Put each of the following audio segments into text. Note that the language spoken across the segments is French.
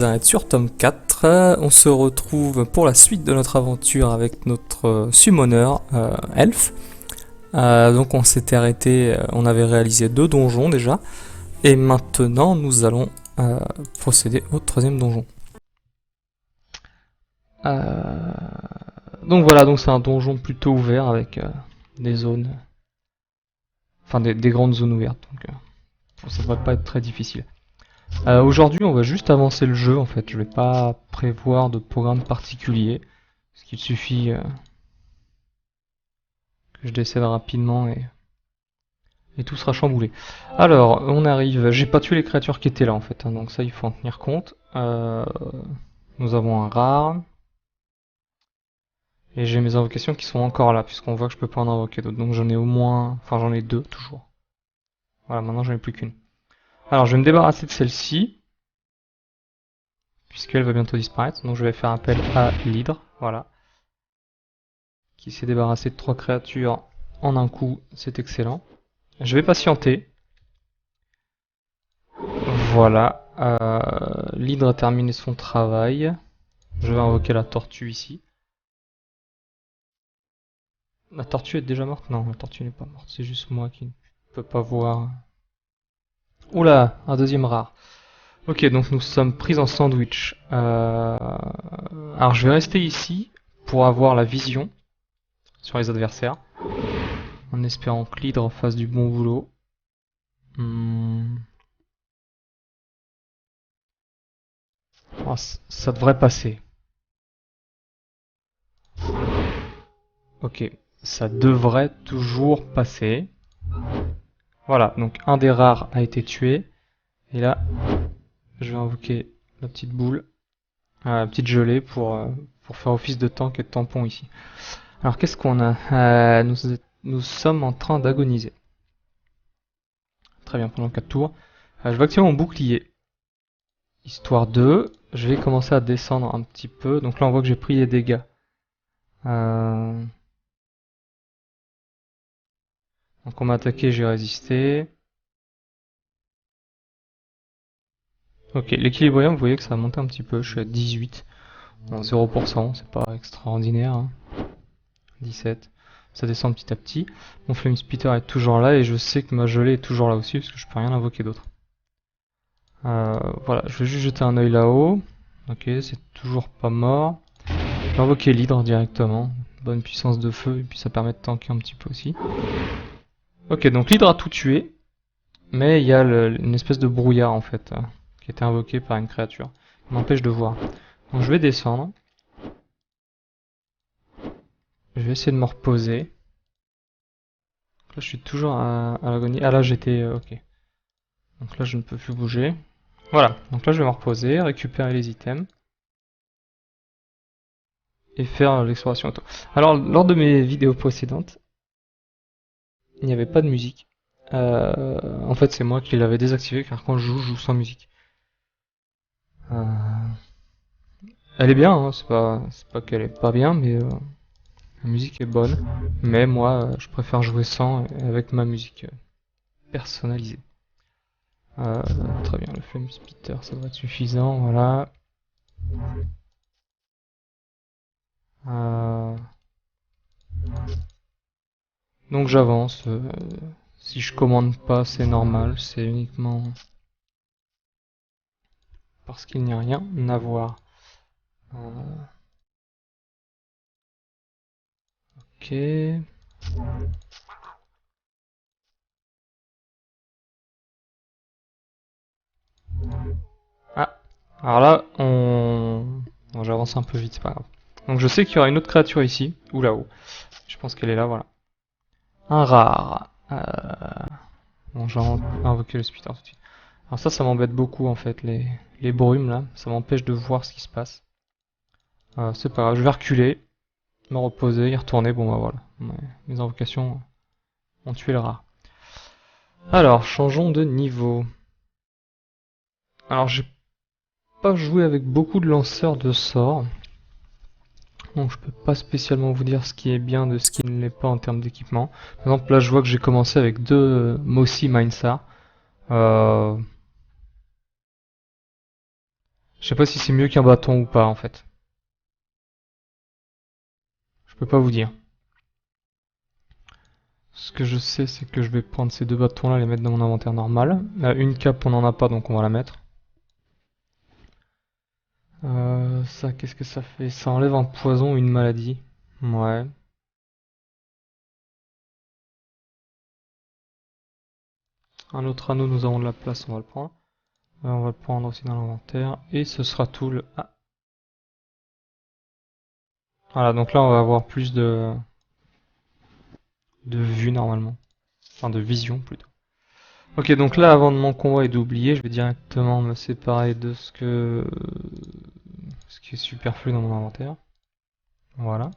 Être sur tome 4, on se retrouve pour la suite de notre aventure avec notre summoner elfe. Donc on s'était arrêté, on avait réalisé 2 donjons déjà, et maintenant nous allons procéder au 3e donjon. Donc voilà, donc c'est un donjon plutôt ouvert avec des zones, enfin des grandes zones ouvertes, donc ça devrait pas être très difficile. Aujourd'hui, on va juste avancer le jeu en fait. Je vais pas prévoir de programme particulier, parce qu'il suffit que je décède rapidement et tout sera chamboulé. Alors, on arrive. J'ai pas tué les créatures qui étaient là en fait, hein, donc ça il faut en tenir compte. Nous avons un rare. Et j'ai mes invocations qui sont encore là, puisqu'on voit que je peux pas en invoquer d'autres. Donc j'en ai au moins. Enfin, j'en ai 2 toujours. Voilà, maintenant j'en ai plus qu'une. Alors, je vais me débarrasser de celle-ci, puisqu'elle va bientôt disparaître. Donc je vais faire appel à l'hydre. Voilà. Qui s'est débarrassé de 3 créatures en un coup, c'est excellent. Je vais patienter. Voilà, l'hydre a terminé son travail. Je vais invoquer la tortue ici. La tortue est déjà morte? Non, la tortue n'est pas morte, c'est juste moi qui ne peux pas voir. Oula, un deuxième rare. Ok, donc nous sommes pris en sandwich. Alors je vais rester ici pour avoir la vision sur les adversaires, en espérant que l'hydre fasse du bon boulot. Oh, ça devrait passer. Ok, ça devrait toujours passer. Voilà, donc un des rares a été tué. Et là, je vais invoquer la petite boule, la petite gelée pour faire office de tank et de tampon ici. Alors qu'est-ce qu'on a nous sommes en train d'agoniser. Très bien, pendant 4 tours. Je vais activer mon bouclier. Histoire de... Je vais commencer à descendre un petit peu. Donc là, on voit que j'ai pris des dégâts. Donc on m'a attaqué, j'ai résisté. Ok, l'équilibrium, vous voyez que ça a monté un petit peu. Je suis à 18. Bon, 0%, c'est pas extraordinaire. Hein. 17. Ça descend petit à petit. Mon Flame Spitter est toujours là et je sais que ma gelée est toujours là aussi parce que je peux rien invoquer d'autre. Voilà, je vais juste jeter un œil là-haut. Ok, c'est toujours pas mort. Je vais invoquer l'hydre directement. Bonne puissance de feu et puis ça permet de tanker un petit peu aussi. Ok, donc l'hydre a tout tué. Mais il y a une espèce de brouillard en fait qui a été invoqué par une créature. Il m'empêche de voir. Donc je vais descendre. Je vais essayer de me reposer. Là je suis toujours à l'agonie. Ah là j'étais... ok. Donc là je ne peux plus bouger. Voilà, donc là je vais me reposer, récupérer les items. Et faire l'exploration auto. Alors lors de mes vidéos précédentes, il n'y avait pas de musique. En fait c'est moi qui l'avais désactivé car quand je joue sans musique. Elle est bien, hein, c'est pas qu'elle est pas bien, mais la musique est bonne. Mais moi je préfère jouer sans avec ma musique personnalisée. Très bien, le Flame Spitter ça doit être suffisant, voilà. Donc j'avance. Si je commande pas, c'est normal. C'est uniquement parce qu'il n'y a rien à voir. Ok. Ah. Alors là, on... Bon, j'avance un peu vite, c'est pas grave. Donc je sais qu'il y aura une autre créature ici, ou là-haut. Je pense qu'elle est là, voilà. Un rare. Bon, j'ai invoqué le spitter tout de suite. Alors ça m'embête beaucoup en fait, les brumes là. Ça m'empêche de voir ce qui se passe. C'est pas grave, je vais reculer, me reposer, y retourner. Bon bah voilà. Mes invocations ont tué le rare. Alors, changeons de niveau. Alors j'ai pas joué avec beaucoup de lanceurs de sorts. Donc je peux pas spécialement vous dire ce qui est bien de ce qui ne l'est pas en termes d'équipement. Par exemple là je vois que j'ai commencé avec 2 Mossy Mindsar. Je sais pas si c'est mieux qu'un bâton ou pas en fait. Je peux pas vous dire. Ce que je sais, c'est que je vais prendre ces deux bâtons là et les mettre dans mon inventaire normal. Une cape, on en a pas, donc on va la mettre. Ça, qu'est-ce que ça fait? Ça enlève un poison ou une maladie. Ouais. Un autre anneau, nous avons de la place, on va le prendre. On va le prendre aussi dans l'inventaire. Et ce sera tout le... Ah. Voilà, donc là on va avoir plus de vue normalement. Enfin de vision plutôt. Ok, donc là avant de mon combat et d'oublier, je vais directement me séparer de ce qui est superflu dans mon inventaire. Voilà.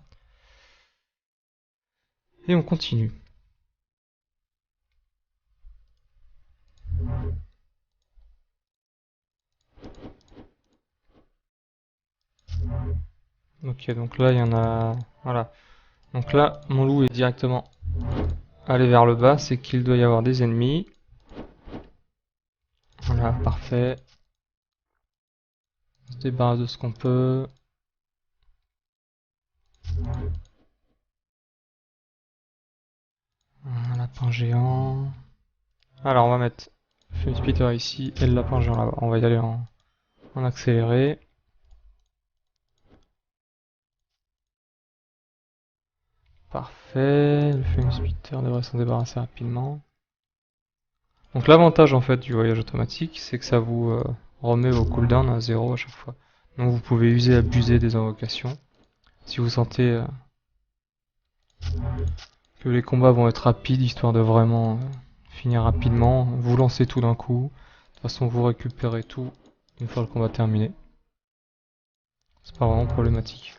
Et on continue. Ok, donc là il y en a... Voilà. Donc là, mon loup est directement allé vers le bas, c'est qu'il doit y avoir des ennemis. Voilà, parfait. On se débarrasse de ce qu'on peut. Un lapin géant. Alors on va mettre Flame Splitter ici et le lapin géant là-bas. On va y aller en accéléré. Parfait. Le Flame Splitter devrait s'en débarrasser rapidement. Donc l'avantage en fait du voyage automatique, c'est que ça vous remet vos cooldowns à 0 à chaque fois. Donc vous pouvez user et abuser des invocations. Si vous sentez que les combats vont être rapides, histoire de vraiment finir rapidement, vous lancez tout d'un coup. De toute façon vous récupérez tout une fois le combat terminé. C'est pas vraiment problématique.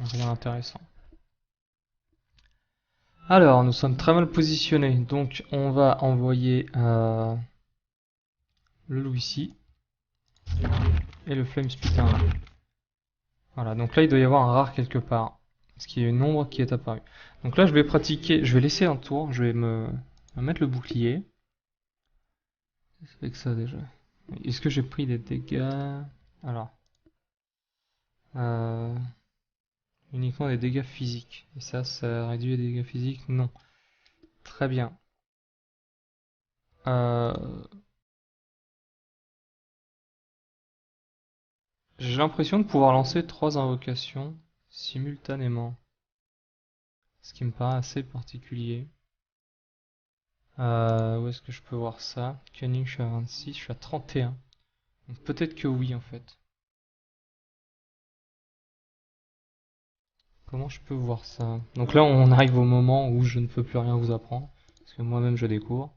Rien d'intéressant. Alors, nous sommes très mal positionnés, donc on va envoyer le loup ici et le flame splitter là. Voilà, donc là il doit y avoir un rare quelque part, parce qu'il y a une ombre qui est apparue. Donc là je vais pratiquer, je vais laisser un tour, je vais me mettre le bouclier. C'est avec ça déjà. Est-ce que j'ai pris des dégâts? Alors, euh, uniquement des dégâts physiques. Et ça réduit les dégâts physiques? Non. Très bien. Euh, j'ai l'impression de pouvoir lancer 3 invocations simultanément. Ce qui me paraît assez particulier. Où est-ce que je peux voir ça? Cunning, je suis à 26, je suis à 31. Donc peut-être que oui en fait. Comment je peux voir ça? Donc là on arrive au moment où je ne peux plus rien vous apprendre. Parce que moi-même je découvre.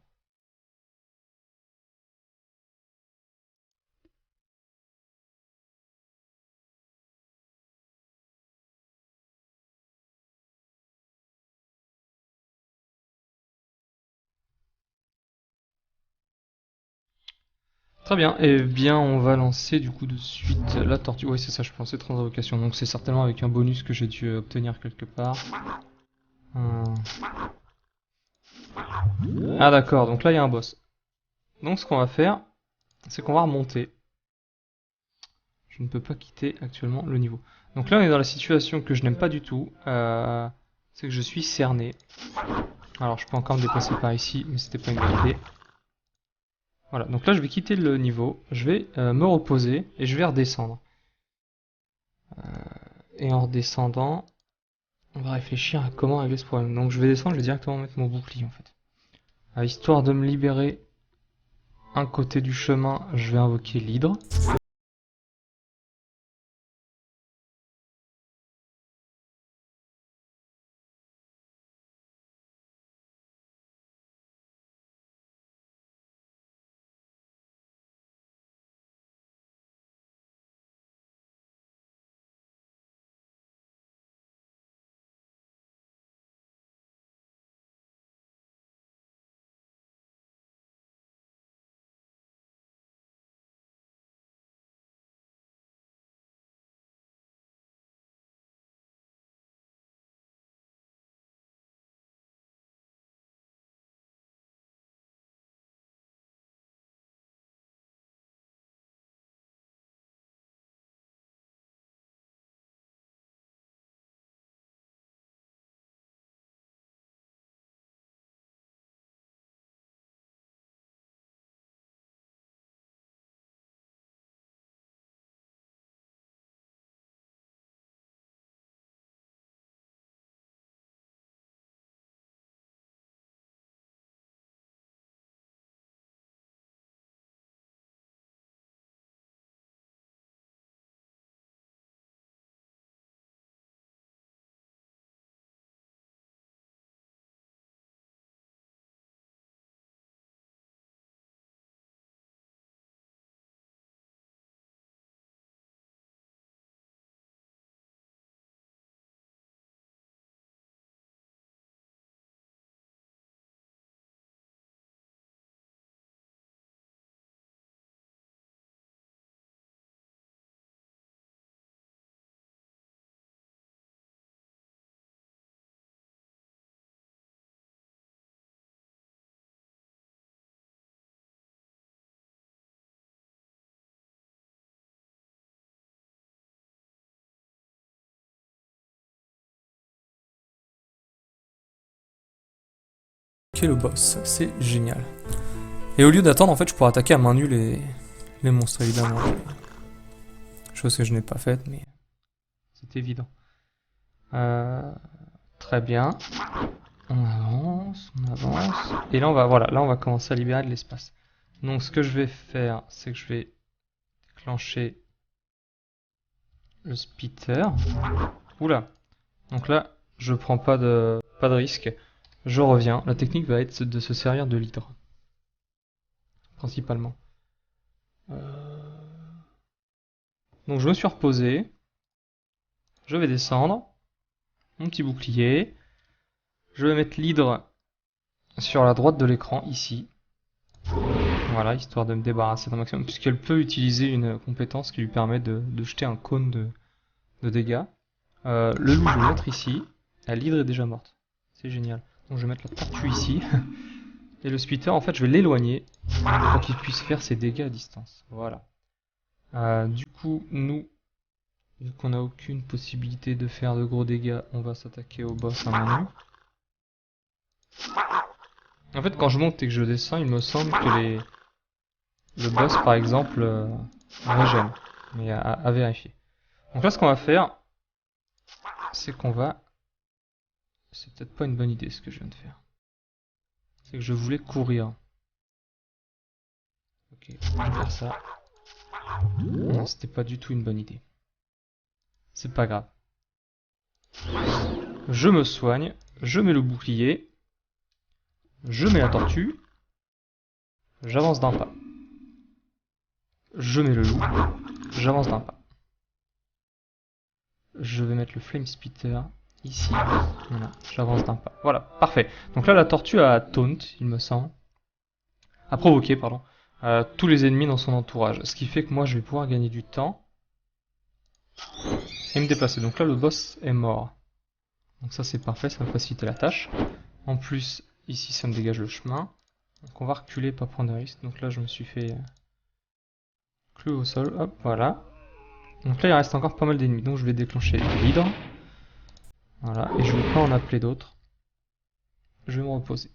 Très bien, et bien on va lancer du coup de suite la tortue. Oui c'est ça, je pensais 30 invocations. Donc c'est certainement avec un bonus que j'ai dû obtenir quelque part. Hum. Ah d'accord, donc là il y a un boss. Donc ce qu'on va faire, c'est qu'on va remonter. Je ne peux pas quitter actuellement le niveau. Donc là on est dans la situation que je n'aime pas du tout. C'est que je suis cerné. Alors je peux encore me déplacer par ici, mais c'était pas une bonne idée. Voilà, donc là je vais quitter le niveau, je vais me reposer et je vais redescendre. Et en redescendant, on va réfléchir à comment régler ce problème. Donc je vais descendre, je vais directement mettre mon bouclier en fait. Histoire de me libérer un côté du chemin, je vais invoquer l'hydre. attaquer le boss. C'est génial. Et au lieu d'attendre, en fait, je pourrais attaquer à main nue les monstres, évidemment. Chose que je n'ai pas faite, mais c'est évident. Très bien. On avance, on avance. Et là, voilà, là, on va commencer à libérer de l'espace. Donc, ce que je vais faire, c'est que je vais déclencher le spitter. Oula. Donc là, je prends pas de risque. Je reviens. La technique va être de se servir de l'hydre. Principalement. Donc je me suis reposé. Je vais descendre. Mon petit bouclier. Je vais mettre l'hydre sur la droite de l'écran, ici. Voilà, histoire de me débarrasser d'un maximum. Puisqu'elle peut utiliser une compétence qui lui permet de jeter un cône de dégâts. Le loup, je vais le mettre ici. L'hydre est déjà morte. C'est génial. Donc je vais mettre la tortue ici. Et le spitter, en fait, je vais l'éloigner pour qu'il puisse faire ses dégâts à distance. Voilà. Du coup, nous, vu qu'on n'a aucune possibilité de faire de gros dégâts, on va s'attaquer au boss à main nue. En fait, quand je monte et que je descends, il me semble que le boss, par exemple, régène. Mais à vérifier. Donc là, ce qu'on va faire, c'est qu'on va... C'est peut-être pas une bonne idée ce que je viens de faire. C'est que je voulais courir. Ok, je vais faire ça. Non, c'était pas du tout une bonne idée. C'est pas grave. Je me soigne, je mets le bouclier, je mets la tortue, j'avance d'un pas. Je mets le loup, j'avance d'un pas. Je vais mettre le flame spitter ici. Voilà, j'avance d'un pas. Voilà, parfait. Donc là, la tortue a taunt, il me semble. A provoqué, pardon. Tous les ennemis dans son entourage. Ce qui fait que moi, je vais pouvoir gagner du temps. Et me déplacer. Donc là, le boss est mort. Donc ça, c'est parfait, ça va faciliter la tâche. En plus, ici, ça me dégage le chemin. Donc on va reculer, pas prendre de risque. Donc là, je me suis fait clouer au sol. Hop, voilà. Donc là, il reste encore pas mal d'ennemis. Donc je vais déclencher l'hydre. Voilà, et je ne vais pas en appeler d'autres. Je vais me reposer.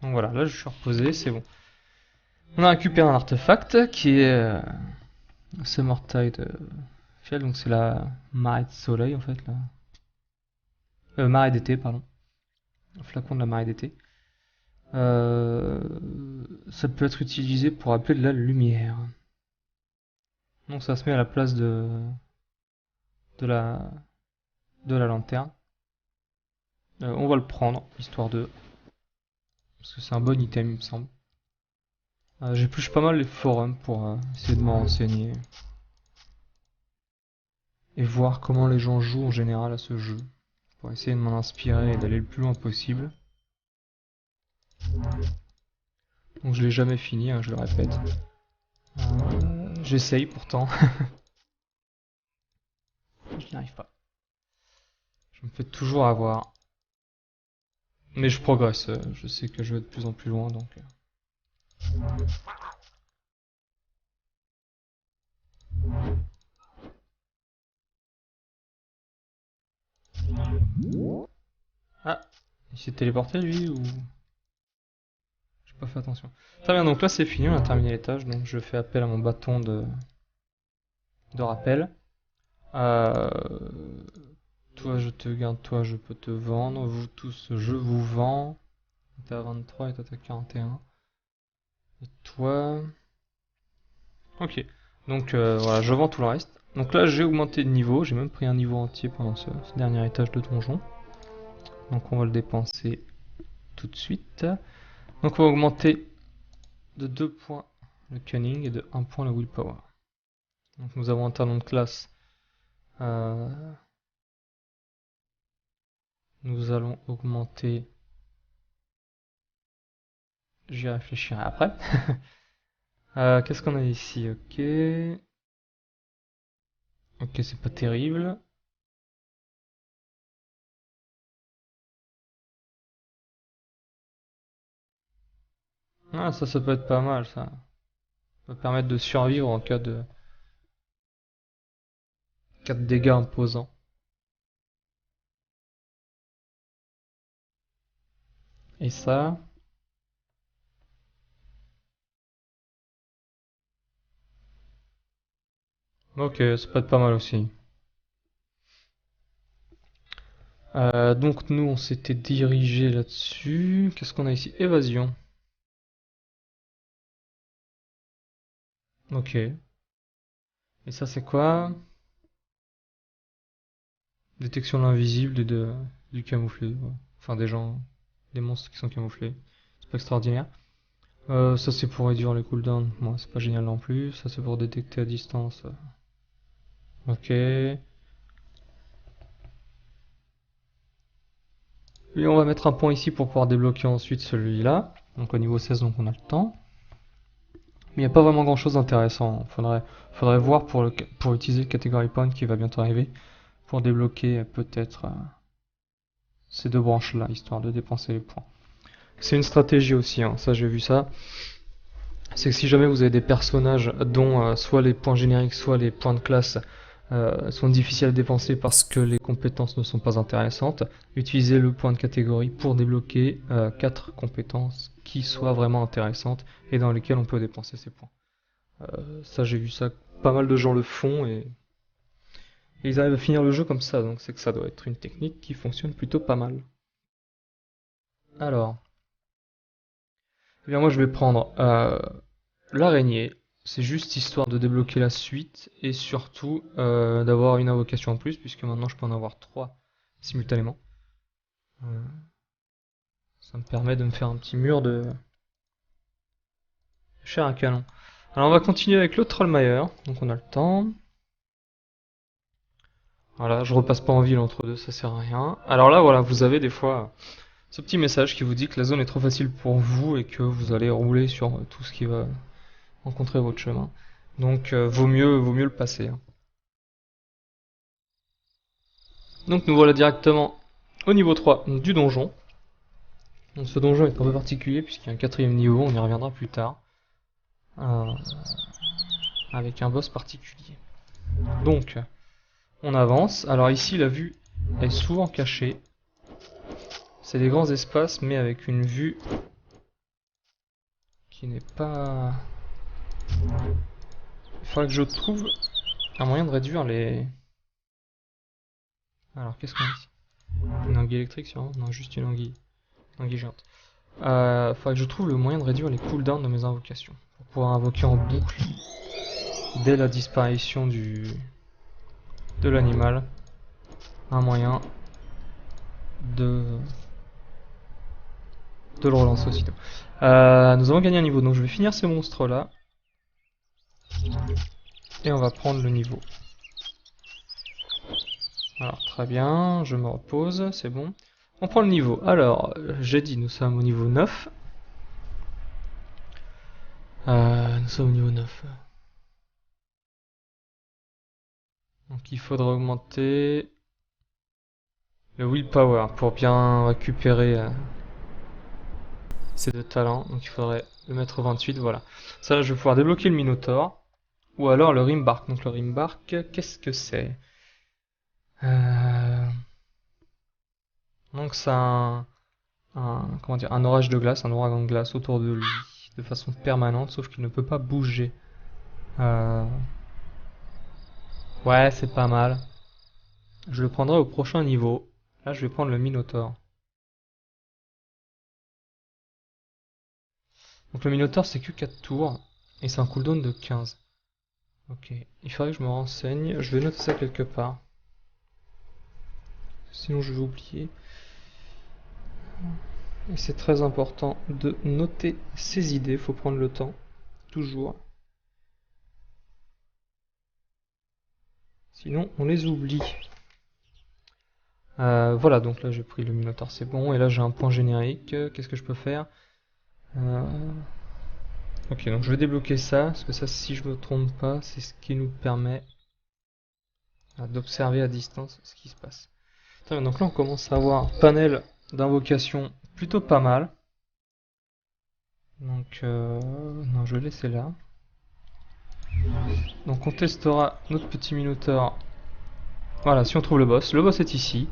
Donc voilà, là je suis reposé, c'est bon. On a récupéré un artefact qui est ce mortail de fiel, donc c'est la marée de soleil en fait. Marée d'été, pardon. Le flacon de la marée d'été. Ça peut être utilisé pour appeler de la lumière. Donc ça se met à la place de la, de la lanterne. On va le prendre, histoire de... Parce que c'est un bon item, il me semble. J'épluche pas mal les forums pour essayer de m'en renseigner. Et voir comment les gens jouent en général à ce jeu. Pour essayer de m'en inspirer et d'aller le plus loin possible. Donc je l'ai jamais fini, hein, je le répète. J'essaye pourtant. Je n'y arrive pas. Je me fais toujours avoir. Mais je progresse, je sais que je vais de plus en plus loin donc... Ah, il s'est téléporté lui ou... J'ai pas fait attention. Très bien, donc là c'est fini, on a terminé l'étage, donc je fais appel à mon bâton de rappel. Toi je te garde, toi je peux te vendre, vous tous je vous vends. T'es à 23 et toi t'es à 41. Et toi... Ok, donc voilà, je vends tout le reste. Donc là j'ai augmenté de niveau, j'ai même pris un niveau entier pendant ce dernier étage de donjon. Donc on va le dépenser tout de suite. Donc on va augmenter de 2 points le cunning et de 1 point le willpower. Donc nous avons un talon de classe. Nous allons augmenter... J'y réfléchirai après. Qu'est-ce qu'on a ici? Ok. Ok, c'est pas terrible. Ah, ça peut être pas mal, ça. Ça peut permettre de survivre en cas de dégâts imposants. Et ça. Ok, ça peut être pas mal aussi. Donc nous, on s'était dirigé là-dessus. Qu'est-ce qu'on a ici? Évasion. Ok. Et ça, c'est quoi? Détection de l'invisible et du camouflé. Ouais. Enfin, des gens, des monstres qui sont camouflés. C'est pas extraordinaire. Ça, c'est pour réduire les cooldowns. Moi, c'est pas génial non plus. Ça, c'est pour détecter à distance. Ok. Et on va mettre un point ici pour pouvoir débloquer ensuite celui-là. Donc au niveau 16, donc on a le temps. Mais il n'y a pas vraiment grand chose d'intéressant. Faudrait voir pour utiliser le category point qui va bientôt arriver. Pour débloquer peut-être ces deux branches-là, histoire de dépenser les points. C'est une stratégie aussi, hein, ça j'ai vu ça. C'est que si jamais vous avez des personnages dont soit les points génériques, soit les points de classe sont difficiles à dépenser parce que les compétences ne sont pas intéressantes, utilisez le point de catégorie pour débloquer 4 compétences qui soient vraiment intéressantes et dans lesquelles on peut dépenser ces points. Ça j'ai vu ça, pas mal de gens le font et ils arrivent à finir le jeu comme ça, donc c'est que ça doit être une technique qui fonctionne plutôt pas mal. Alors, eh bien moi je vais prendre l'araignée. C'est juste histoire de débloquer la suite et surtout d'avoir une invocation en plus, puisque maintenant je peux en avoir 3 simultanément. Euh, Ça me permet de me faire un petit mur de chair à canon. Alors on va continuer avec le Trollmeyer, donc on a le temps. Voilà, je repasse pas en ville entre deux, ça sert à rien. Alors là voilà, vous avez des fois ce petit message qui vous dit que la zone est trop facile pour vous et que vous allez rouler sur tout ce qui va rencontrer votre chemin. Donc vaut mieux le passer, hein. Donc nous voilà directement au niveau 3 du donjon. Donc, ce donjon est un peu particulier puisqu'il y a un quatrième niveau, on y reviendra plus tard. Euh, Avec un boss particulier. Donc, on avance. Alors ici, la vue est souvent cachée. C'est des grands espaces, mais avec une vue qui n'est pas... Il faudrait que je trouve un moyen de réduire les... Alors, qu'est-ce qu'on a ici? Une anguille électrique, sûrement? Non, juste une anguille. Une anguille géante. Faudrait que je trouve le moyen de réduire les cooldowns de mes invocations. Pour pouvoir invoquer en boucle dès la disparition de l'animal. Un moyen de, de le relancer aussitôt. Nous avons gagné un niveau, donc je vais finir ces monstres là. Et on va prendre le niveau. Alors très bien, je me repose, c'est bon. On prend le niveau. Alors, j'ai dit, nous sommes au niveau 9. Nous sommes au niveau 9. Donc il faudra augmenter le willpower pour bien récupérer ces deux talents. Donc il faudrait le mettre au 28, voilà. Ça, je vais pouvoir débloquer le Minotaur. Ou alors le Rimbark. Donc le Rimbark, qu'est-ce que c'est? Donc c'est comment dire, un orage de glace, un ouragan de glace autour de lui, de façon permanente, sauf qu'il ne peut pas bouger. Euh, Ouais, c'est pas mal. Je le prendrai au prochain niveau. Là, je vais prendre le Minotaur. Donc le Minotaur, c'est que 4 tours, et c'est un cooldown de 15. Ok, il faudrait que je me renseigne. Je vais noter ça quelque part. Sinon, je vais oublier. Et c'est très important de noter ses idées, faut prendre le temps, toujours. Sinon, on les oublie. Voilà, donc là j'ai pris le Minotaur, c'est bon. Et là j'ai un point générique. Qu'est-ce que je peux faire? Ok, donc je vais débloquer ça, parce que ça, si je me trompe pas, c'est ce qui nous permet d'observer à distance ce qui se passe. Très bien, donc là on commence à avoir un panel d'invocation plutôt pas mal. Donc, non, je vais laisser là. Donc on testera notre petit Minotaur. Voilà, si on trouve le boss. Le boss est ici.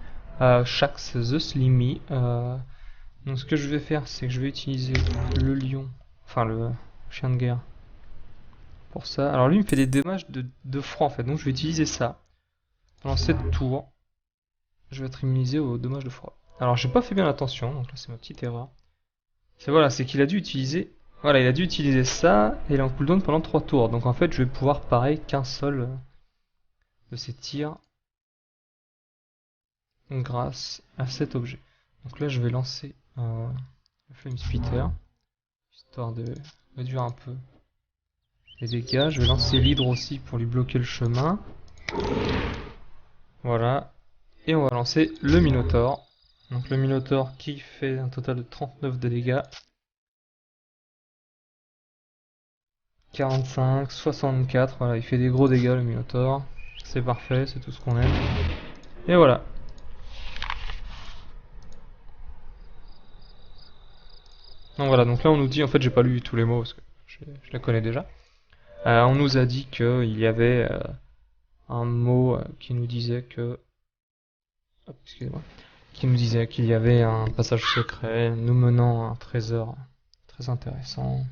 Shax the Slimy. Donc ce que je vais faire, c'est que je vais utiliser le lion, enfin le chien de guerre, pour ça. Alors lui, il me fait des dommages de froid en fait, donc je vais utiliser ça. Pendant cette tour, je vais être immunisé aux dommages de froid. Alors j'ai pas fait bien attention, donc là c'est ma petite erreur. C'est voilà, c'est qu'il a dû utiliser. Voilà, il a dû utiliser ça et il est en cooldown pendant 3 tours. Donc en fait, je vais pouvoir parer qu'un seul de ces tirs grâce à cet objet. Donc là, je vais lancer le Flame Spitter, histoire de réduire un peu les dégâts. Je vais lancer l'hydre aussi pour lui bloquer le chemin. Voilà. Et on va lancer le Minotaur. Donc le Minotaur qui fait un total de 39 de dégâts. 45, 64, voilà, il fait des gros dégâts le Minotaur. C'est parfait, c'est tout ce qu'on aime. Et voilà. Donc voilà, donc là on nous dit, en fait j'ai pas lu tous les mots parce que je les connais déjà. On nous a dit qu'il y avait un mot qui nous disait que... Hop, excusez-moi. Qui nous disait qu'il y avait un passage secret nous menant à un trésor très intéressant.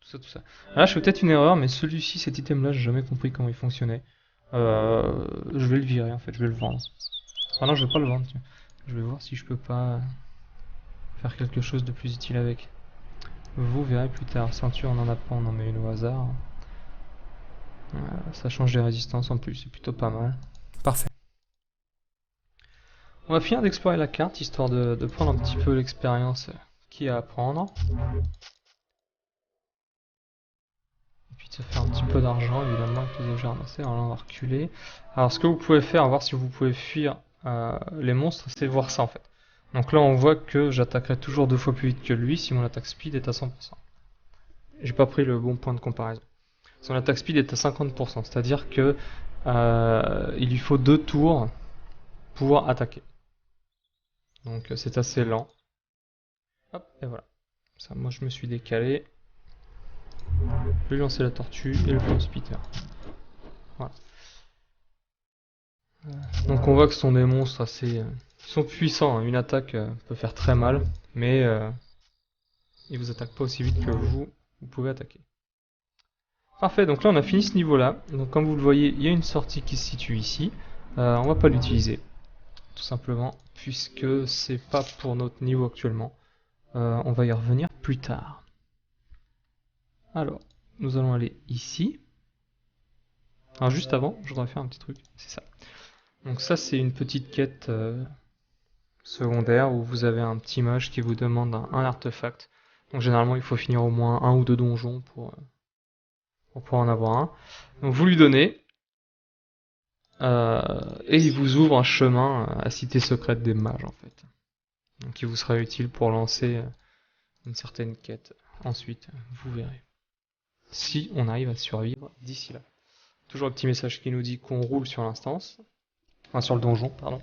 Tout ça, tout ça. Là je fais peut-être une erreur, mais celui-ci, cet item-là, j'ai jamais compris comment il fonctionnait. Je vais le virer en fait, je vais le vendre. Ah non, je vais pas le vendre, tiens. Je vais voir si je peux pas faire quelque chose de plus utile avec. Vous verrez plus tard. Ceinture, on en a pas, on en met une au hasard. Ça change les résistances en plus, c'est plutôt pas mal. Parfait. On va finir d'explorer la carte, histoire de prendre un petit peu l'expérience qu'il y a à prendre. Et puis de se faire un petit peu d'argent, évidemment, avec les objets ramassés. Alors là, on va reculer. Alors ce que vous pouvez faire, voir si vous pouvez fuir les monstres, c'est voir ça en fait. Donc là, on voit que j'attaquerai toujours 2 fois plus vite que lui si mon attaque speed est à 100%. J'ai pas pris le bon point de comparaison. Son attaque speed est à 50%, c'est-à-dire que il lui faut 2 tours pour pouvoir attaquer. Donc c'est assez lent. Hop, et voilà. Ça, moi je me suis décalé. Je vais lancer la tortue et le Flame Spitter. Voilà. Donc on voit que ce sont des monstres assez... ils sont puissants, hein. Une attaque peut faire très mal, mais ils vous attaquent pas aussi vite que vous pouvez attaquer. Parfait, donc là on a fini ce niveau-là. Donc comme vous le voyez, il y a une sortie qui se situe ici. On va pas l'utiliser, tout simplement, puisque c'est pas pour notre niveau actuellement. On va y revenir plus tard. Alors, nous allons aller ici. Alors juste avant, je voudrais faire un petit truc, c'est ça. Donc ça c'est une petite quête secondaire où vous avez un petit mage qui vous demande un artefact. Donc généralement il faut finir au moins 1 ou 2 donjons pour pouvoir en avoir un. Donc vous lui donnez, et il vous ouvre un chemin à Cité Secrète des Mages en fait. Donc qui vous sera utile pour lancer une certaine quête. Ensuite, vous verrez. Si on arrive à survivre d'ici là. Toujours un petit message qui nous dit qu'on roule sur l'instance. Enfin sur le donjon, pardon.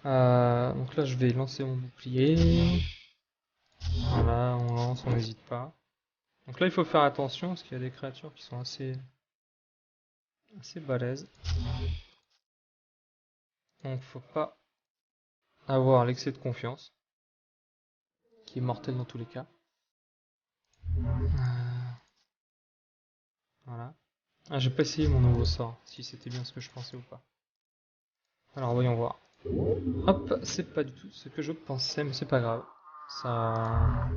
Donc là je vais lancer mon bouclier. Voilà, on lance, on n'hésite pas. Donc là il faut faire attention parce qu'il y a des créatures qui sont assez balèzes. Donc faut pas avoir l'excès de confiance, qui est mortel dans tous les cas. Voilà. Ah, j'ai pas essayé mon nouveau sort, si c'était bien ce que je pensais ou pas. Alors voyons voir. Hop, c'est pas du tout ce que je pensais, mais c'est pas grave. Ça...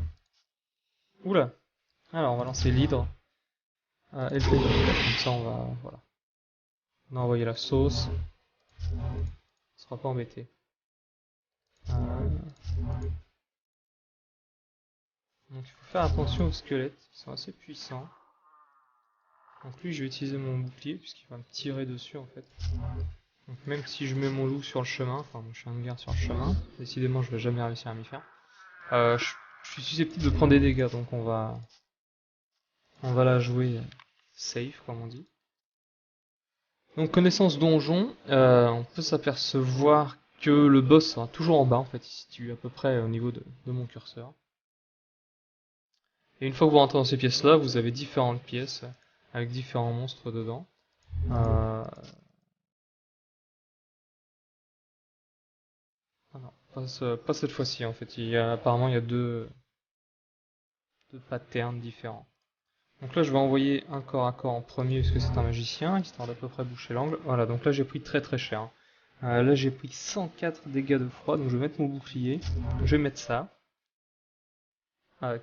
Oula. Alors on va lancer l'hydre. Et le Flame. Comme ça on va... Voilà. On a envoyé la sauce. On sera pas embêté. Donc il faut faire attention aux squelettes, ils sont assez puissants. Donc lui je vais utiliser mon bouclier puisqu'il va me tirer dessus en fait. Donc même si je mets mon loup sur le chemin, enfin mon chien de guerre sur le chemin, décidément je vais jamais réussir à m'y faire. Je suis susceptible de prendre des dégâts, donc on va la jouer safe comme on dit. Donc connaissance donjon, on peut s'apercevoir que le boss sera toujours en bas en fait, il se situe à peu près au niveau de mon curseur. Et une fois que vous rentrez dans ces pièces là, vous avez différentes pièces avec différents monstres dedans. Pas cette fois-ci en fait. Apparemment il y a deux patterns différents. Donc là je vais envoyer un corps à corps en premier parce que c'est un magicien, histoire d'à peu près boucher l'angle. Voilà, donc là j'ai pris très très cher, hein. Là j'ai pris 104 dégâts de froid, donc je vais mettre mon bouclier. Je vais mettre ça,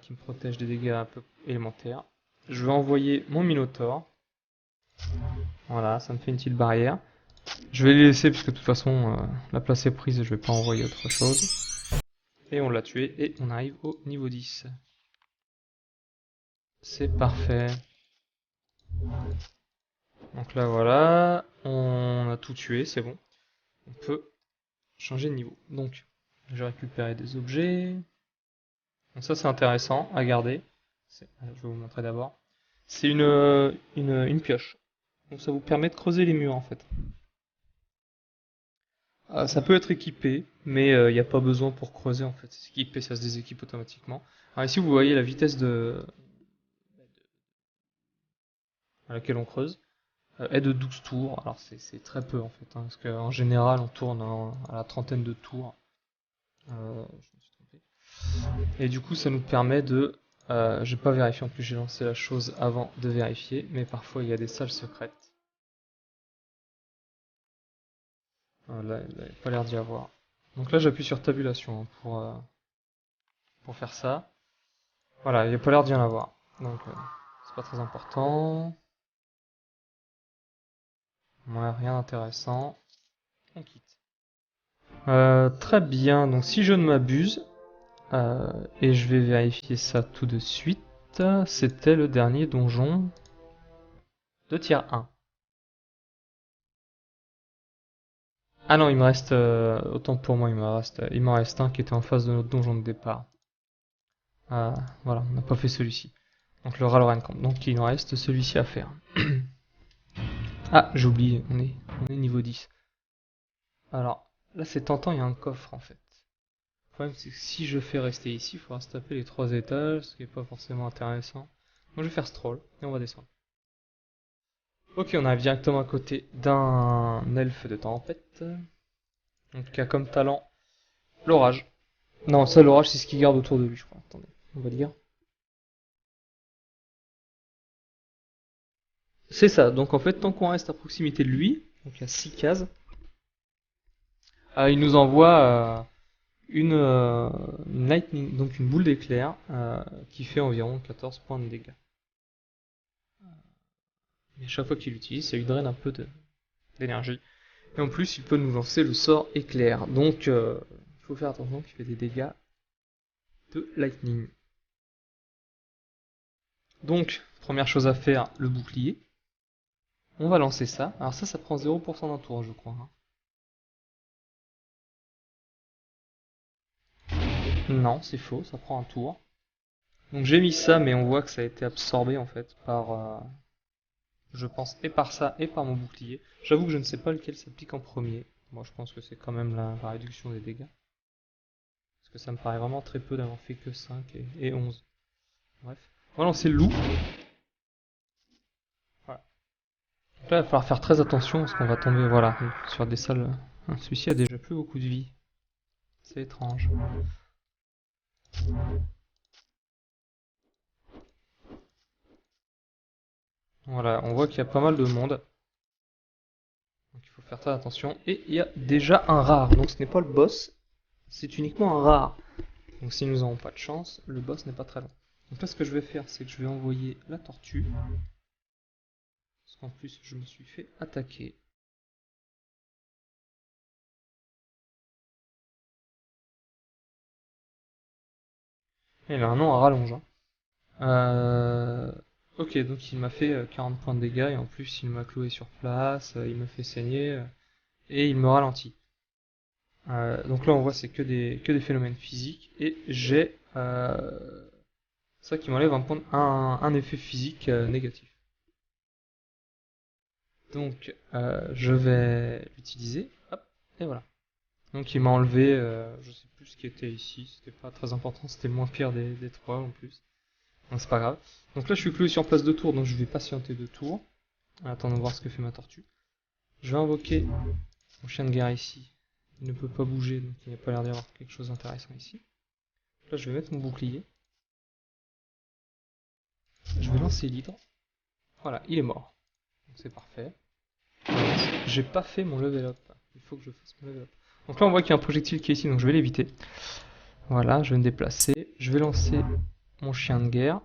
qui me protège des dégâts un peu élémentaires. Je vais envoyer mon Minotaure. Voilà, ça me fait une petite barrière. Je vais les laisser parce que de toute façon la place est prise et je vais pas envoyer autre chose. Et on l'a tué et on arrive au niveau 10. C'est parfait. Donc là voilà, on a tout tué, c'est bon. On peut changer de niveau. Donc, je vais récupérer des objets. Donc ça c'est intéressant à garder. Je vais vous montrer d'abord. C'est une pioche. Donc ça vous permet de creuser les murs en fait. Ça peut être équipé, mais il n'y a pas besoin pour creuser en fait. C'est équipé, ça se déséquipe automatiquement. Alors ici vous voyez la vitesse à laquelle on creuse est de 12 tours. Alors c'est très peu en fait, hein, parce qu'en général on tourne à la trentaine de tours. Je me suis trompé. Et du coup ça nous permet de... j'ai pas vérifié en plus, j'ai lancé la chose avant de vérifier, mais parfois il y a des salles secrètes. Là il n'y a pas l'air d'y avoir. Donc là j'appuie sur tabulation, hein, pour faire ça. Voilà, il n'y a pas l'air d'y en avoir. Donc c'est pas très important. Ouais, rien d'intéressant. On quitte. Très bien, donc si je ne m'abuse, et je vais vérifier ça tout de suite, c'était le dernier donjon de tiers 1. Ah non, il me reste, autant pour moi, il m'en reste un qui était en face de notre donjon de départ. Voilà, on n'a pas fait celui-ci. Donc le Raloran Camp. Donc il nous reste celui-ci à faire. Ah, j'ai oublié, on est niveau 10. Alors, là c'est tentant, il y a un coffre en fait. Le problème c'est que si je fais rester ici, il faudra se taper les 3 étages, ce qui est pas forcément intéressant. Donc je vais faire Stroll, et on va descendre. Ok, on arrive directement à côté d'un elfe de tempête. Donc qui a comme talent l'orage. Non, ça l'orage c'est ce qu'il garde autour de lui je crois. Attendez, on va dire. C'est ça, donc en fait tant qu'on reste à proximité de lui, donc il y a 6 cases, il nous envoie une lightning, donc une boule d'éclair qui fait environ 14 points de dégâts. Et à chaque fois qu'il l'utilise, ça lui draine un peu d'énergie. Et en plus, il peut nous lancer le sort éclair. Donc, il faut faire attention qu'il fait des dégâts de lightning. Donc, première chose à faire, le bouclier. On va lancer ça. Alors ça prend 0% d'un tour, je crois, hein. Non, c'est faux, ça prend un tour. Donc j'ai mis ça, mais on voit que ça a été absorbé en fait par, je pense, et par ça et par mon bouclier. J'avoue que je ne sais pas lequel s'applique en premier. Moi, je pense que c'est quand même la réduction des dégâts. Parce que ça me paraît vraiment très peu d'avoir fait que 5 et 11. Bref. On va lancer le loup. Voilà. Donc là, il va falloir faire très attention parce qu'on va tomber, voilà, sur des salles. Celui-ci a déjà plus beaucoup de vie. C'est étrange. Voilà, on voit qu'il y a pas mal de monde. Donc il faut faire très attention. Et il y a déjà un rare. Donc ce n'est pas le boss, c'est uniquement un rare. Donc si nous n'avons pas de chance, le boss n'est pas très loin. Donc là ce que je vais faire, c'est que je vais envoyer la tortue. Parce qu'en plus je me suis fait attaquer. Et il a un nom à rallonge, hein. Ok, donc il m'a fait 40 points de dégâts et en plus il m'a cloué sur place, il me fait saigner et il me ralentit. Donc là on voit c'est que des phénomènes physiques et j'ai ça qui m'enlève un effet physique négatif. Donc je vais l'utiliser, hop, et voilà. Donc il m'a enlevé, je sais plus ce qui était ici, c'était pas très important, c'était le moins pire des trois en plus. Donc c'est pas grave. Donc là je suis cloué sur place 2 tours, donc je vais patienter 2 tours. Attendons voir ce que fait ma tortue. Je vais invoquer mon chien de guerre ici, Il ne peut pas bouger, donc il n'y a pas l'air d'y avoir quelque chose d'intéressant ici. Là, je vais mettre mon bouclier. Je vais lancer l'hydre. Voilà, il est mort. Donc c'est parfait. J'ai pas fait mon level up. Il faut que je fasse mon level up. Donc là, on voit qu'il y a un projectile qui est ici, donc je vais l'éviter. Voilà, je vais me déplacer. Je vais lancer mon chien de guerre.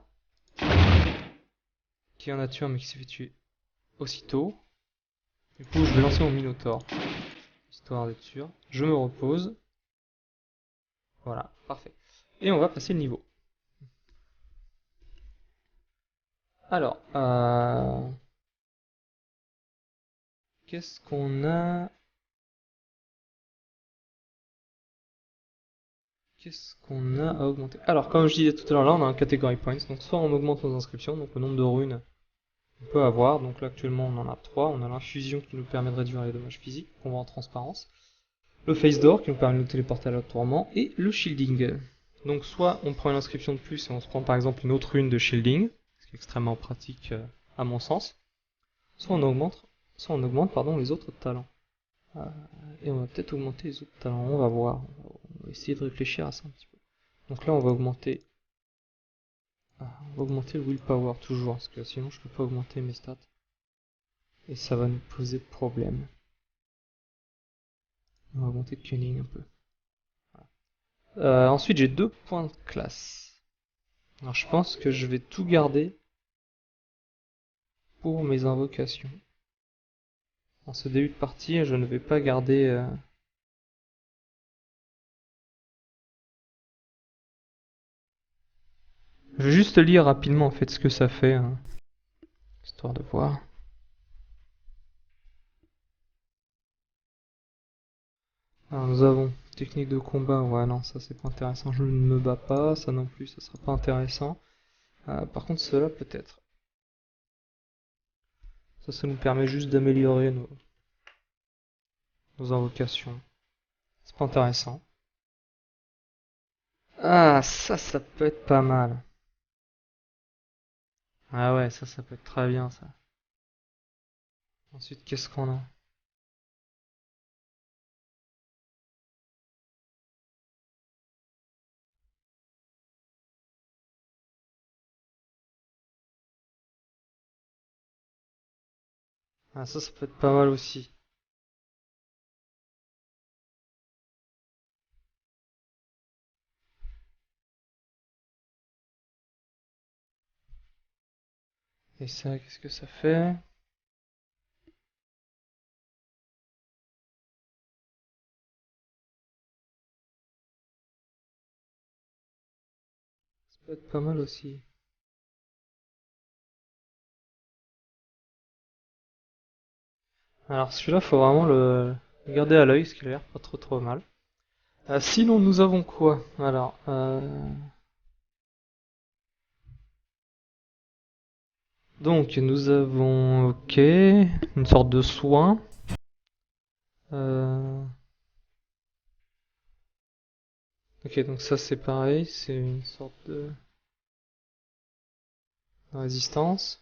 Qui en a tué un, mais qui s'est fait tuer aussitôt. Du coup, je vais lancer mon Minotaur. Histoire d'être sûr. Je me repose. Voilà, parfait. Et on va passer le niveau. Alors, qu'est-ce qu'on a? Qu'est-ce qu'on a à augmenter? Alors, comme je disais tout à l'heure, là on a un category points. Donc, soit on augmente nos inscriptions, donc le nombre de runes qu'on peut avoir. Donc là, actuellement, on en a 3. On a l'infusion qui nous permet de réduire les dommages physiques, qu'on voit en transparence. Le face door qui nous permet de nous téléporter à l'autre tourment. Et le shielding. Donc, soit on prend une inscription de plus et on se prend par exemple une autre rune de shielding, ce qui est extrêmement pratique à mon sens. Soit on augmente pardon, les autres talents. Et on va peut-être augmenter les autres talents, on va voir. On va essayer de réfléchir à ça un petit peu. Donc là, on va augmenter le willpower toujours, parce que sinon je peux pas augmenter mes stats. Et ça va nous poser problème. On va augmenter le cunning un peu. Ensuite, j'ai 2 points de classe. Alors je pense que je vais tout garder pour mes invocations. En ce début de partie, je ne vais pas garder... Je vais juste lire rapidement en fait ce que ça fait, hein, histoire de voir. Alors nous avons technique de combat, ouais non ça c'est pas intéressant, je ne me bats pas, ça non plus ça sera pas intéressant. Par contre cela peut-être. Ça nous permet juste d'améliorer nos invocations. C'est pas intéressant. Ah ça peut être pas mal. Ah ouais ça peut être très bien ça. Ensuite qu'est-ce qu'on a? Ah ça peut être pas mal aussi. Et ça qu'est-ce que ça fait? Ça peut être pas mal aussi. Alors celui-là faut vraiment le garder à l'œil, parce qu'il a l'air pas trop mal. Sinon nous avons quoi? Alors donc nous avons ok une sorte de soin. Euh, Ok, donc ça c'est pareil, c'est une sorte de résistance.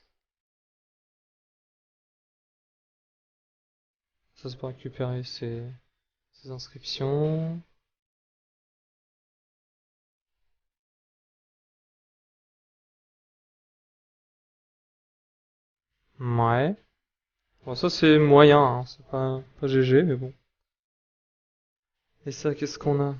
Ça c'est pour récupérer ces inscriptions. Ouais. Bon ça c'est moyen, hein, c'est pas GG, mais bon. Et ça qu'est-ce qu'on a?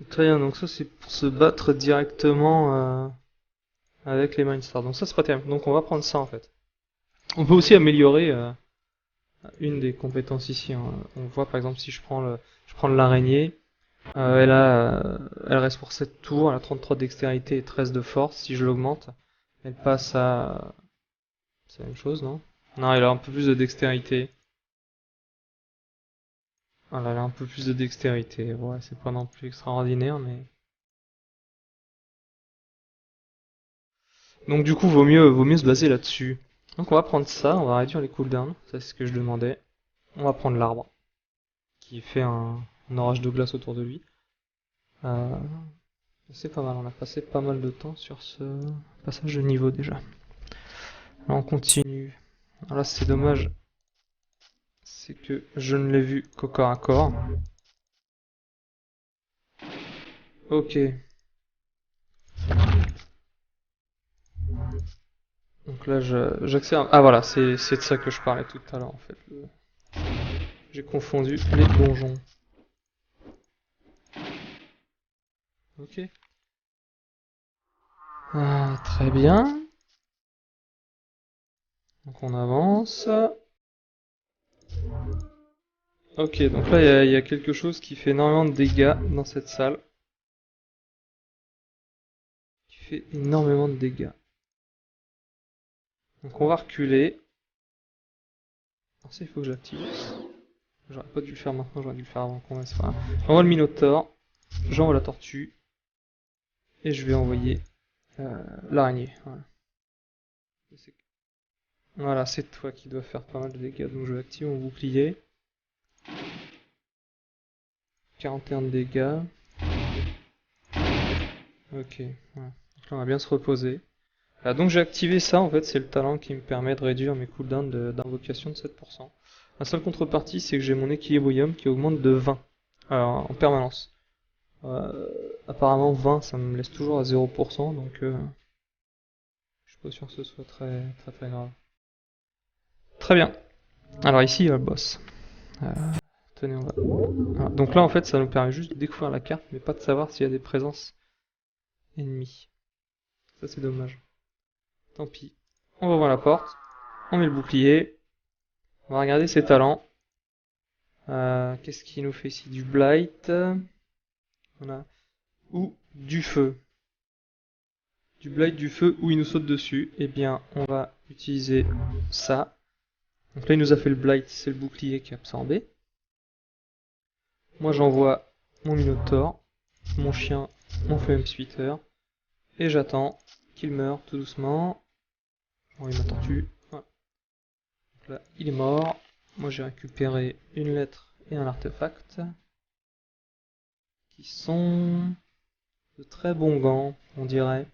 Très bien, donc ça c'est pour se battre directement avec les Mindstars. Donc ça c'est pas terrible, donc on va prendre ça en fait. On peut aussi améliorer une des compétences ici, hein. On voit par exemple si je prends l'araignée, elle reste pour 7 tours, elle a 33 de dextérité et 13 de force. Si je l'augmente, elle passe à... C'est la même chose, non? Non, elle a un peu plus de dextérité. Voilà, elle a un peu plus de dextérité. Ouais, c'est pas non plus extraordinaire, mais... Donc du coup, vaut mieux se baser là-dessus. Donc on va prendre ça, on va réduire les cooldowns. Ça, c'est ce que je demandais. On va prendre l'arbre, qui fait un orage de glace autour de lui. C'est pas mal, on a passé pas mal de temps sur ce passage de niveau déjà. Là on continue. Alors là c'est dommage, c'est que je ne l'ai vu qu'au corps à corps. Ok. Donc là j'accélère. Ah voilà, c'est de ça que je parlais tout à l'heure en fait. J'ai confondu les donjons. Ok. Ah, très bien. Donc on avance. Ok, donc là il y a quelque chose qui fait énormément de dégâts dans cette salle. Qui fait énormément de dégâts. Donc on va reculer. Alors ça il faut que j'active. J'aurais pas dû le faire maintenant, j'aurais dû le faire avant qu'on laisse pas. J'envoie le Minotaure, j'envoie la tortue, et je vais envoyer l'araignée. Voilà. Voilà, c'est toi qui dois faire pas mal de dégâts, donc je vais activer mon bouclier. 41 de dégâts. Ok, voilà. Donc là on va bien se reposer. Voilà, donc j'ai activé ça, en fait c'est le talent qui me permet de réduire mes cooldowns d'invocation de 7%. La seule contrepartie c'est que j'ai mon équilibrium qui augmente de 20 en permanence. Apparemment 20 ça me laisse toujours à 0%, donc je suis pas sûr que ce soit très grave. Très bien. Alors ici il y a le boss. Tenez, on va... Voilà. Donc là en fait ça nous permet juste de découvrir la carte, mais pas de savoir s'il y a des présences ennemies. Ça c'est dommage. Tant pis. On va ouvrir la porte, on met le bouclier, on va regarder ses talents. Qu'est-ce qu'il nous fait ici? Du blight. Voilà. Ou du feu. Du blight, du feu, ou il nous saute dessus. Eh bien, on va utiliser ça. Donc là, il nous a fait le blight, c'est le bouclier qui est absorbé. Moi, j'envoie mon minotaure, mon chien, mon flame splitter. Et j'attends qu'il meure tout doucement. J'envoie ma tortue. Voilà. Donc là, il est mort. Moi, j'ai récupéré une lettre et un artefact. Qui sont de très bons gants, on dirait.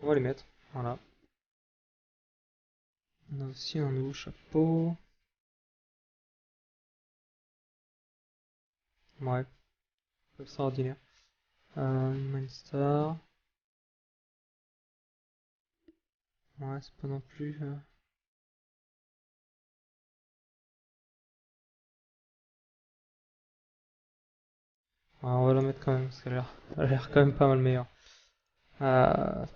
On va les mettre, voilà. On a aussi un nouveau chapeau. Ouais, extraordinaire. Mindstar. Ouais, c'est pas non plus... Ouais, on va la mettre quand même, parce qu'elle a l'air quand même pas mal meilleure. C'est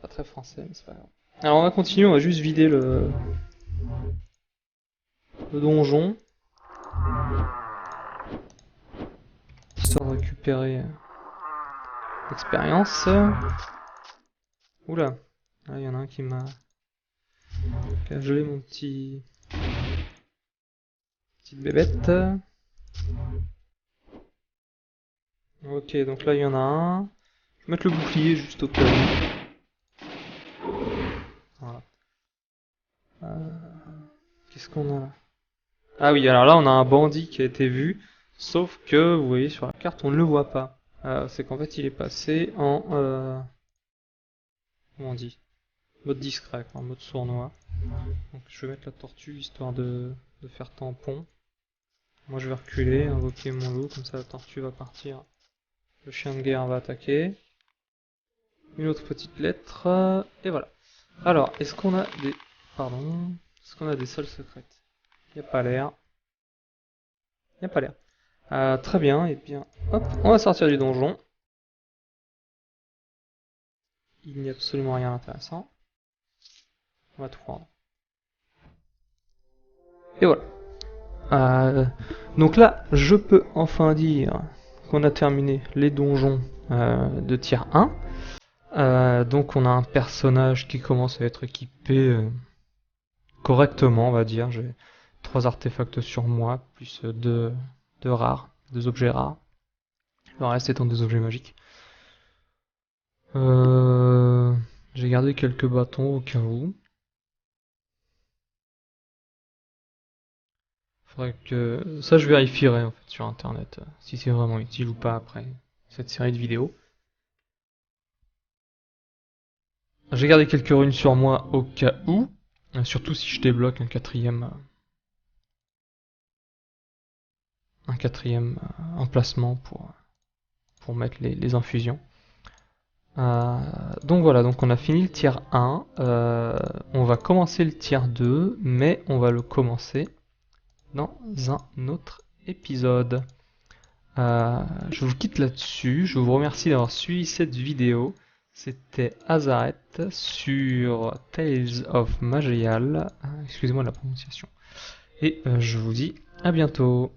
pas très français, mais c'est pas grave. Alors on va continuer, on va juste vider le donjon. Histoire de récupérer l'expérience. Oula, là il y en a un qui a gelé mon petite bébête. Ok, donc là il y en a un. Je vais mettre le bouclier juste au cas où. Voilà. Qu'est-ce qu'on a là? Ah oui, alors là on a un bandit qui a été vu, sauf que vous voyez sur la carte on ne le voit pas. C'est qu'en fait il est passé en comment on dit? Mode discret, en mode sournois. Donc je vais mettre la tortue histoire de faire tampon. Moi je vais reculer, invoquer mon loup, comme ça la tortue va partir. Le chien de guerre va attaquer. Une autre petite lettre, et voilà. Alors, est-ce qu'on a des... Pardon. Est-ce qu'on a des salles secrètes? Il n'y a pas l'air. Il n'y a pas l'air. Très bien, et bien, hop, on va sortir du donjon. Il n'y a absolument rien d'intéressant. On va tout prendre. Et voilà. Donc là, je peux enfin dire qu'on a terminé les donjons de tier 1. Donc on a un personnage qui commence à être équipé correctement, on va dire. J'ai 3 artefacts sur moi, plus 2 rares, 2 objets rares. Le reste étant des objets magiques. J'ai gardé quelques bâtons au cas où. Faudrait que... Ça je vérifierai en fait sur internet, si c'est vraiment utile ou pas après cette série de vidéos. J'ai gardé quelques runes sur moi au cas où, surtout si je débloque un quatrième emplacement pour mettre les infusions. Donc voilà, donc on a fini le tiers 1, on va commencer le tiers 2, mais on va le commencer dans un autre épisode. Je vous quitte là-dessus, je vous remercie d'avoir suivi cette vidéo. C'était Azaret sur Tales of Majéal, excusez-moi de la prononciation, et je vous dis à bientôt.